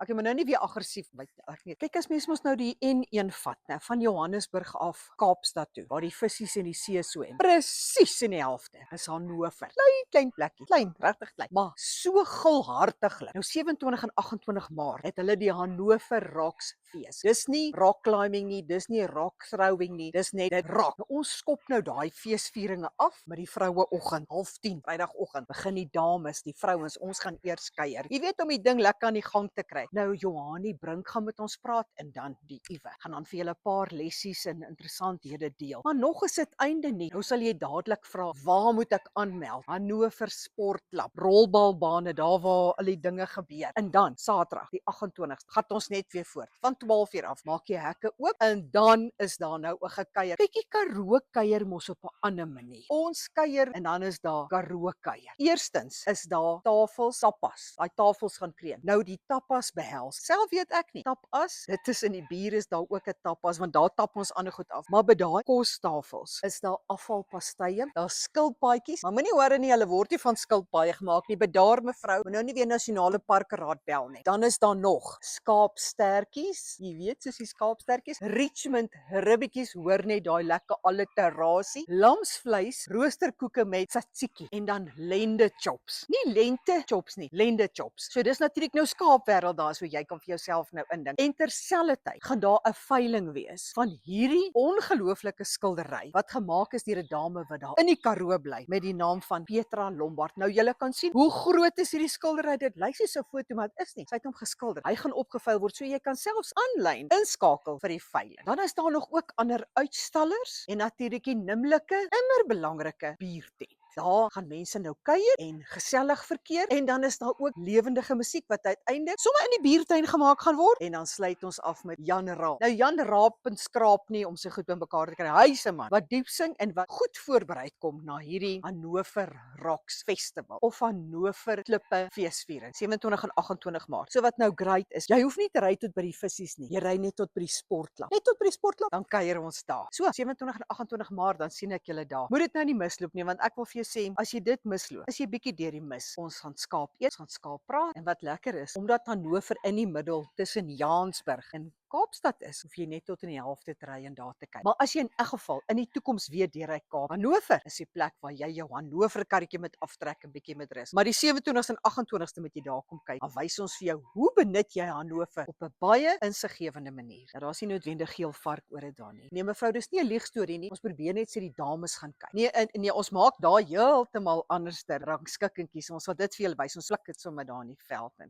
Ek moet nou nie weer aggressief byt nie. Kyk as mens mos nou die N1 vat, né, van Johannesburg af Kaapstad toe, waar die visse in die see swem. Presies in die helfte is Hannover. Klein plekkie, klein, regtig klein, maar so gulhartiglik. Nou 27 en 28 Maart het hulle die Hannover Rocks fees. Dis nie rock climbing nie, dis nie rock throwing nie, dis net dit rock. Nou, ons skop nou daai feesvieringe af met die vroue oggend, 09:30 Vrydagoggend. Begin die dames, die vrouens, ons gaan eers kuier. Jy weet om die ding lekker aan die gang te kry. Nou Johannie Brink gaan met ons praat en dan die Iwe gaan dan vir julle 'n paar lessies en interessanthede deel. Maar nog is dit einde nie. Nou sal jy dadelik vra, waar moet ek aanmeld? Hannover Sportklub, rolbalbane, daar waar al die dinge gebeur. En dan Saterdag, die 28ste, gaan ons net weer voort. Van 12:00 af maak jy hekke oop en dan is daar nou 'n gekuier. Kyk, die Karoo kuier mos op 'n ander manier. Ons kuier en dan is daar Karoo kuier. Eerstens is daar tafels, tapas. Daai tafels gaan kreem. Nou die tapas behels. Self weet ek nie. Tapas, dit is in die bier is daar ook 'n tapas want daar tap ons ander goed af. Maar by daai kostafels is daar afvalpastye, daar skilpaadjies. Maar moenie hoor nie, hulle word nie van skilpaaie gemaak nie. Bedaar mevrou, moet nou nie weer nasionale parke raad bel nie. Dan is daar nog skaapstertjies. Jy weet soos die skaapstertjies, Richmond ribbetjies, hoor net daai lekker alliterasie. Lamsvleis, roosterkoeke met tzatziki en dan lende chops. Nie lente chops nie, lende chops. So dis natuurlik nou skaapwêreld daar, so jy kan vir jouself nou indink. En terselfdertyd gaan daar 'n veiling wees van hierdie ongelooflike skildery wat gemaak is deur 'n dame wat daar in die Karoo bly met die naam van Petra Lombard. Nou julle kan sien hoe groot is hierdie skildery. Dit lyk soos 'n foto, maar dit is nie. Sy het hom geskilder. Hy gaan opgeveil word, so jy kan selfs aanlyn inskakel vir die veiling. Dan is daar nog ook ander uitstallers en natuurlik die nimmerlike, immer belangrike biertent. Daar gaan mense nou kuier en gesellig verkeer en dan is daar ook lewendige musiek wat uiteindelik sommer in die biertuin gemaak gaan word en dan sluit ons af met Jan Raap. Nou Jan Raap en skraap nie om sy goed bymekaar te kry. Hy's 'n man wat diep sing en wat goed voorberei kom na hierdie Hannover Rocks Festival of Hannover Klippe feesviering 27 en 28 Maart. So wat nou great is, jy hoef nie te ry tot by die visse nie. Jy ry net tot by die sportklub. Net tot by die sportklub, dan kuier ons daar. So 27 en 28 Maart, dan sien ek julle daar. Moet dit nou nie misloop nie, want ek wil vir jou sê, as jy dit misloop, is jy bietjie deur die mis. Ons gaan skaap eet, ons gaan skaap praat en wat lekker is, omdat Hannover in die middel tussen Jansburg en Kaapstad is, hoef jy net tot in die helfte te ry en daar te kyk. Maar as jy in 'n geval in die toekoms weer deur hy Kaap, Hannover is die plek waar jy jou Hannover karretjie met aftrek en bietjie met rus. Maar die 27ste en 28ste moet jy daar kom kyk. Dan wys ons vir jou hoe benut jy Hannover op 'n baie insiggewende manier. Nou daar's nie noodwendig geel vark oor dit daar nie. Nee mevrou, dis nie 'n liegstorie nie. Ons probeer net sê die dames gaan kyk. Nee, ons maak daar heeltemal anderste rangskikkingkies. Ons sal dit vir julle wys. Ons pluk dit sommer daar in die veld in.